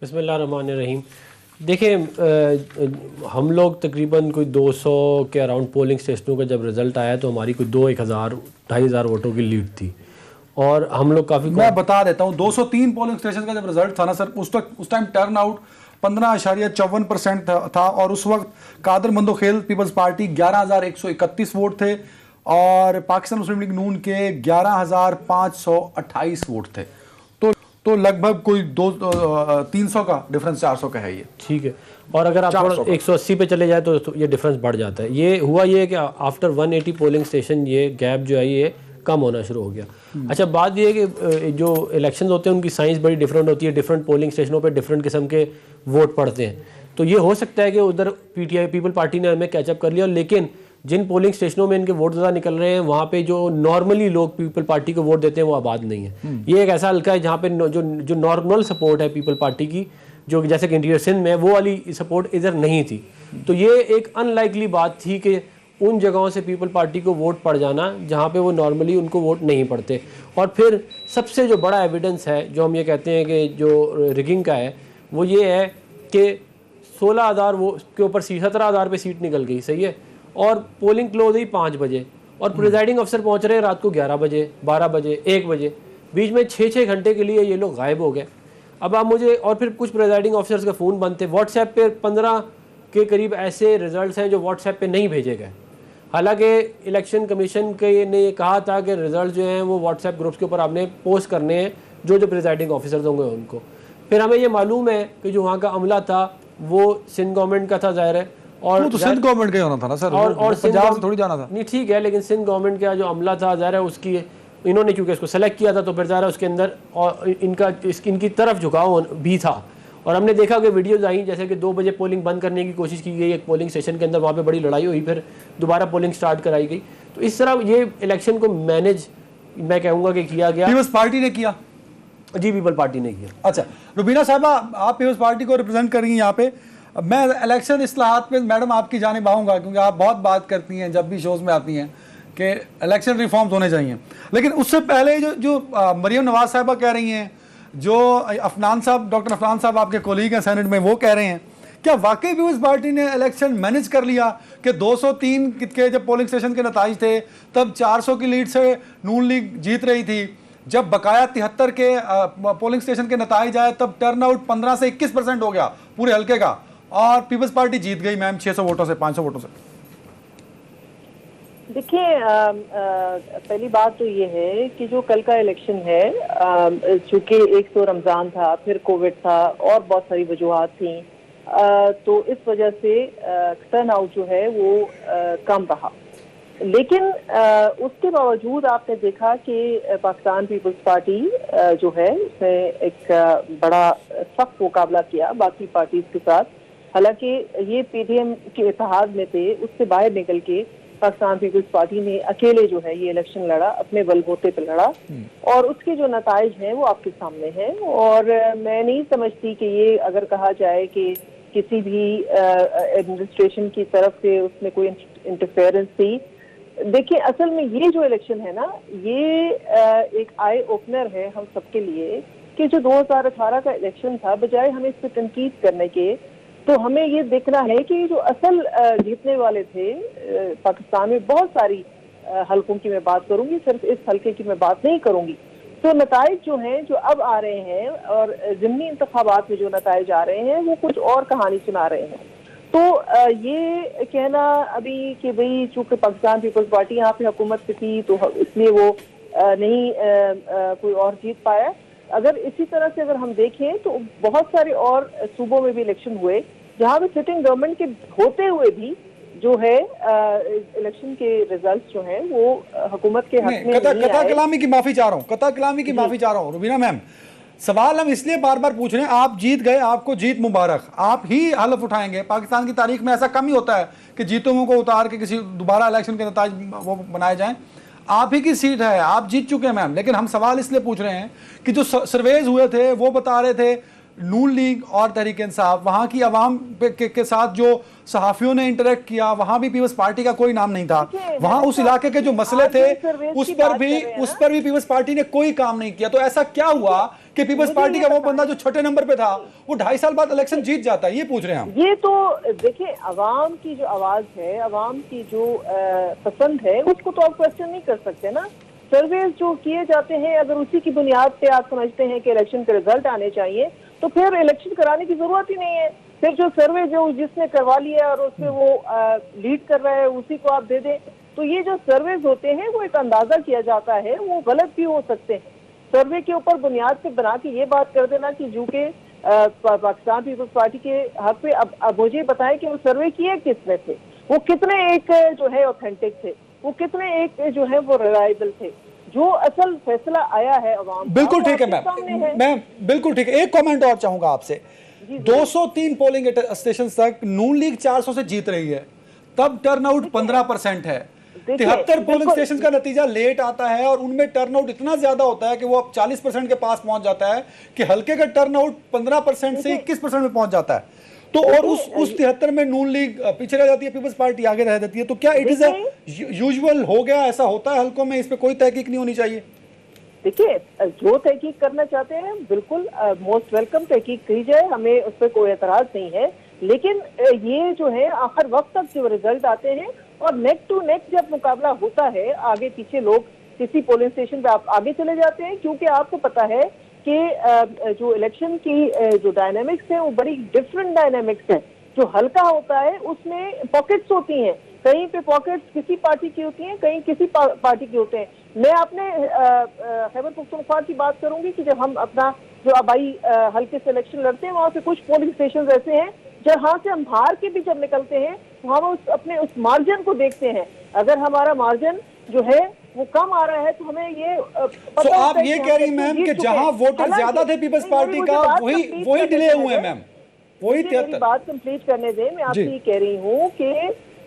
बिस्मिल्लाहिर्रहमानिर्रहीम। देखिए, हम लोग तकरीबन कोई 200 के अराउंड पोलिंग स्टेशनों का जब रिज़ल्ट आया तो हमारी कोई 1,000-2,500 वोटों की लीड थी और हम लोग काफ़ी, मैं बता देता हूँ, 203 पोलिंग स्टेशन का जब रिजल्ट था ना सर, उस टाइम टर्न आउट 15.54% था और उस वक्त Qadir Mandokhel peoples party 11,131 vote थे और पाकिस्तान मुस्लिम लीग नून के 11,528 वोट थे। तो लगभग कोई 300 का डिफरेंस, 400 का है ये। ठीक है। और अगर आप थोड़ा 180 पे चले जाए तो ये डिफरेंस बढ़ जाता है। ये हुआ ये कि आफ्टर 180 पोलिंग स्टेशन ये गैप जो है ये कम होना शुरू हो गया। अच्छा, बात ये है कि जो इलेक्शंस होते हैं उनकी साइंस बड़ी डिफरेंट होती है, डिफरेंट पोलिंग स्टेशनों पे डिफरेंट किस्म के वोट पड़ते हैं। तो ये हो सकता है कि उधर पीटीआई पीपल पार्टी ने हमें कैचअप कर लिया, लेकिन जिन पोलिंग स्टेशनों में इनके वोट ज़्यादा निकल रहे हैं वहाँ पे जो नॉर्मली लोग पीपल पार्टी को वोट देते हैं वो आबाद नहीं है। ये एक ऐसा हल्का है जहाँ पे जो नॉर्मल सपोर्ट है पीपल पार्टी की, जो जैसे कि इंटीरियर सिंध में, वो वाली सपोर्ट इधर नहीं थी। तो ये एक अनलाइकली बात थी कि उन जगहों से पीपल पार्टी को वोट पड़ जाना जहाँ पे वो नॉर्मली उनको वोट नहीं पड़ते। और फिर सबसे जो बड़ा एविडेंस है जो हम ये कहते हैं कि जो रिगिंग का है वो ये है कि 16,000 वो के ऊपर 17,000 पे सीट निकल गई, सही है, और पोलिंग क्लोज हुई 5 बजे और प्रिजाइडिंग अफसर पहुंच रहे हैं रात को 11 बजे, 12 बजे, 1 बजे, बीच में 6-6 घंटे के लिए ये लोग गायब हो गए। अब आप मुझे, और फिर कुछ प्रिजाइडिंग ऑफिसर्स का फ़ोन बंद थे, व्हाट्सएप पे 15 के करीब ऐसे रिजल्ट्स हैं जो व्हाट्सएप पे नहीं भेजे गए। हालांकि इलेक्शन कमीशन के ने ये कहा था कि रिजल्ट जो हैं वो व्हाट्सएप ग्रुप्स के ऊपर आपने पोस्ट करने हैं जो प्रिजाइडिंग ऑफिसर्स होंगे उनको। फिर हमें ये मालूम है कि जो वहाँ का अमला था वो सिंध गवर्नमेंट का था, जाहिर है, और तो सिंध गवर्नमेंट का ही होना था ना सर, और पंजाब से थोड़ी जाना था। नहीं, ठीक है, लेकिन सिंध गवर्नमेंट का जो अमला था, जाहिर है उसकी इन्होंने क्योंकि इसको सेलेक्ट किया था तो फिर ज़ाहिर उसके अंदर और इनकी तरफ झुकाव भी था। और हमने देखा कि वीडियोज़ आई जैसे कि 2 बजे पोलिंग बंद करने की कोशिश की गई एक पोलिंग स्टेशन के अंदर, वहाँ पे बड़ी लड़ाई हुई, फिर दोबारा पोलिंग स्टार्ट कराई गई। तो इस तरह ये इलेक्शन को मैनेज मैं कहूँगा कि किया गया। पीपल्स पार्टी ने किया? जी, पीपल पार्टी ने किया। अच्छा रुबीना साहबा, आप पीपल्स पार्टी को रिप्रेजेंट कर रही हैं यहाँ पे। मैं इलेक्शन इस्लाहात पे मैडम आपकी जानिब आऊँगा क्योंकि आप बहुत बात करती हैं जब भी शोज़ में आती हैं कि इलेक्शन रिफॉर्म्स होने चाहिए, लेकिन उससे पहले जो मरियम नवाज साहबा कह रही हैं, जो अफनान साहब, डॉक्टर अफनान साहब आपके कोलीग हैं सेनेट में, वो कह रहे हैं, क्या वाकई पीपल्स पार्टी ने इलेक्शन मैनेज कर लिया कि 203 के जब पोलिंग स्टेशन के नताइज थे तब 400 की लीड से नून लीग जीत रही थी, जब बकाया 73 के पोलिंग स्टेशन के नताइज आए तब टर्नआउट 15 से 21% हो गया पूरे हल्के का और पीपल्स पार्टी जीत गई मैम 600 वोटों से, 500 वोटों से। देखिए, पहली बात तो ये है कि जो कल का इलेक्शन है, चूंकि एक तो रमज़ान था, फिर कोविड था और बहुत सारी वजूहात थी, तो इस वजह से टर्न आउट जो है वो कम रहा। लेकिन उसके बावजूद आपने देखा कि पाकिस्तान पीपल्स पार्टी जो है उसने एक बड़ा सख्त मुकाबला किया बाकी पार्टीज के साथ। हालांकि ये पीडीएम के इत्तेहाद में थे, उससे बाहर निकल के पाकिस्तान पीपल्स पार्टी ने अकेले जो है ये इलेक्शन लड़ा, अपने बलबूते पे लड़ा और उसके जो नताइज हैं वो आपके सामने हैं। और मैं नहीं समझती कि ये अगर कहा जाए कि किसी भी एडमिनिस्ट्रेशन की तरफ से उसमें कोई इंटरफेरेंस थी। देखिए, असल में ये जो इलेक्शन है ना, ये एक आई ओपनर है हम सबके लिए कि जो 2018 का इलेक्शन था, बजाय हमें इस पर तनकीद करने के, तो हमें ये देखना है कि जो असल जीतने वाले थे पाकिस्तान में बहुत सारी हलकों की मैं बात करूंगी, सिर्फ इस हल्के की मैं बात नहीं करूंगी। तो नताइज जो हैं जो अब आ रहे हैं और ज़िमनी इंतखाबात में जो नताइज आ रहे हैं वो कुछ और कहानी सुना रहे हैं। तो ये कहना अभी कि भाई चूंकि पाकिस्तान पीपल्स पार्टी यहाँ पे हुकूमत पे थी तो इसलिए वो नहीं कोई और जीत पाया, अगर इसी तरह से अगर हम देखें तो बहुत सारे और सूबों में भी इलेक्शन हुए जहां पे सिटिंग गवर्नमेंट के होते हुए भी जो है इलेक्शन के रिजल्ट्स जो हैं वो हुकूमत के हक में कता कलामी की माफी चाह रहा हूँ, कता कलामी की माफी चाह रहा हूँ रुबीना मैम। सवाल हम इसलिए बार बार पूछ रहे हैं, आप जीत गए, आपको जीत मुबारक, आप ही हलफ उठाएंगे। पाकिस्तान की तारीख में ऐसा कम ही होता है कि जीतों को उतार के किसी दोबारा इलेक्शन के नताज वो बनाए जाएं। आप ही की सीट है, आप जीत चुके हैं मैम। लेकिन हम सवाल इसलिए पूछ रहे हैं कि जो सर्वेज हुए थे वो बता रहे थे नून लीग और तहरीक इंसाफ, वहाँ की आवाम के साथ जो सहाफ़ियों ने इंटरेक्ट किया वहाँ भी पीपल्स पार्टी का कोई नाम नहीं था। वहाँ उस इलाके के जो मसले थे उस पर भी पीपल्स पार्टी ने कोई काम नहीं किया। तो ऐसा क्या हुआ कि पीपल्स पार्टी का वो बंदा जो छठे नंबर पे था वो 2.5 साल बाद इलेक्शन जीत जाता है? ये पूछ रहे हैं हम। ये तो देखिए, अवाम की जो आवाज है, अवाम की जो पसंद है, उसको तो आप क्वेश्चन नहीं कर सकते ना। सर्वे जो किए जाते हैं, अगर उसी की बुनियाद पे आप समझते हैं कि इलेक्शन के रिजल्ट आने चाहिए, तो फिर इलेक्शन कराने की जरूरत ही नहीं है। फिर जो सर्वे जो जिसने करवा लिया और उसमें वो लीड कर रहा है, उसी को आप दे दें। तो ये जो सर्वेज होते हैं वो एक अंदाजा किया जाता है, वो गलत भी हो सकते हैं। सर्वे के ऊपर बुनियाद पे बना के ये बात कर देना कि जो कि पाकिस्तान पीपल्स पार्टी के हक पे, अब मुझे बताएं कि वो सर्वे किए किसने थे, वो कितने एक जो है ऑथेंटिक थे, वो कितने एक जो है वो रिलायबल थे। जो असल फैसला आया है अवाम, बिल्कुल ठीक है मैम, बिल्कुल ठीक है। एक कमेंट और चाहूंगा आपसे। 203 पोलिंग स्टेशन तक नून लीग 400 से जीत रही है, तब टर्नआउट 15% है। 73 पोलिंग स्टेशन का नतीजा लेट आता है और उनमें टर्नआउट इतना ज्यादा होता है कि वो अब 40% के पास पहुंच जाता है, कि हल्के का टर्नआउट 15% से 21% में पहुंच जाता है। तो और उस 73 में नून लीग पीछे रह जाती है, पीपल्स पार्टी आगे रह जाती है। तो क्या इट इज यूजुअल हो गया, ऐसा होता है हल्कों में? इस पे कोई तहकीक नहीं होनी चाहिए? देखिए, जो तहकीक करना चाहते हैं बिल्कुल मोस्ट वेलकम तहकीक की जाए, हमें उस पर कोई एतराज नहीं है। लेकिन ये जो है आखिर वक्त तक जो रिजल्ट आते हैं और नेक टू नेक जब मुकाबला होता है, आगे पीछे लोग किसी पोलिंग स्टेशन पे आप आगे चले जाते हैं, क्योंकि आपको पता है कि जो इलेक्शन की जो डायनामिक्स है वो बड़ी डिफरेंट डायनामिक्स है। जो हल्का होता है उसमें पॉकेट्स होती हैं, कहीं पे पॉकेट्स किसी पार्टी की होती हैं, कहीं किसी पार्टी की होते हैं। मैं अपने खैबर पख्तूनख्वा की बात करूंगी कि जब हम अपना जो आबाई हल्के से इलेक्शन लड़ते हैं, वहां से कुछ पोलिंग स्टेशन ऐसे हैं जहां से हम हार के भी जब निकलते हैं, वहां हम अपने उस मार्जिन को देखते हैं। अगर हमारा मार्जिन जो है वो कम आ रहा है तो हमें ये तो आप ये कह रही मैम कि जहां वोटर ज्यादा थे पीपल्स पार्टी का, वही डिले हुए मैम, वही मेरी बात कंप्लीट करने दें। मैं आपसे ये कह रही हूँ कि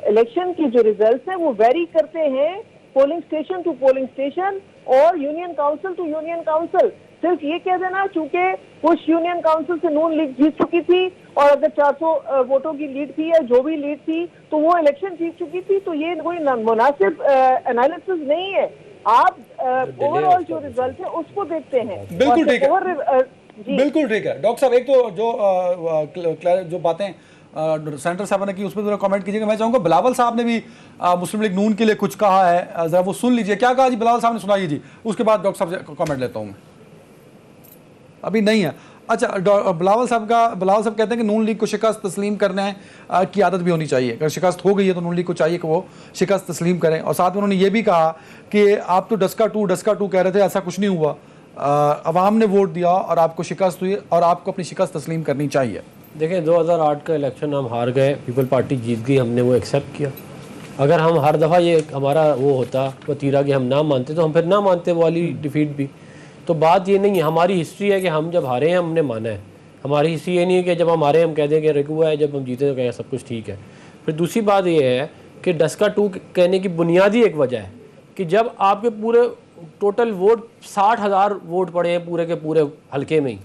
इलेक्शन के जो रिजल्ट्स हैं वो वेरी करते हैं polling station to polling station और union council to union council. सिर्फ ये कह देना चूंकि कुछ यूनियन काउंसिल से नून लीग जीत चुकी थी और अगर 400 वोटों की लीड थी या जो भी लीड थी तो वो इलेक्शन जीत चुकी थी, तो ये कोई मुनासिब एनालिसिस नहीं है। आप ओवरऑल जो रिजल्ट है उसको देखते हैं। बिल्कुल ठीक है, बिल्कुल ठीक है। डॉक्टर साहब, एक तो जो बातें सेंटर साहब ने की उस पर जरा कमेंट कीजिएगा। मैं चाहूंगा बिलावल साहब ने भी मुस्लिम लीग नून के लिए कुछ कहा है, जरा वो सुन लीजिए। क्या कहा जी बिलावल साहब ने, सुनाइए जी, उसके बाद डॉक्टर साहब से कमेंट लेता हूँ। अभी नहीं है? अच्छा, बिलावल साहब कहते हैं कि नून लीग को शिकस्त तस्लीम करने की आदत भी होनी चाहिए। अगर शिकस्त हो गई है तो नून लीग को चाहिए कि वो शिकस्त तस्लीम करें। और साथ में उन्होंने ये भी कहा कि आप तो डस्का टू कह रहे थे, ऐसा कुछ नहीं हुआ। अवाम ने वोट दिया और आपको शिकस्त हुई और आपको अपनी शिकस्त तस्लीम करनी चाहिए। देखिए, 2008 का इलेक्शन हम हार गए, पीपल पार्टी जीत गई, हमने वो एक्सेप्ट किया। अगर हम हर दफ़ा ये हमारा वो होता वतीरा कि हम ना मानते तो हम फिर ना मानते वो वाली डिफीट भी। तो बात ये नहीं है, हमारी हिस्ट्री है कि हम जब हारे हैं हमने माना है। हमारी हिस्ट्री ये नहीं है कि जब हम हारे हम कह दें कि रिकुआ है, जब हम जीते तो कहें सब कुछ ठीक है। फिर दूसरी बात ये है कि डस्का टू कहने की बुनियादी एक वजह है कि जब आपके पूरे टोटल वोट 60,000 वोट पड़े हैं पूरे के पूरे हल्के में ही,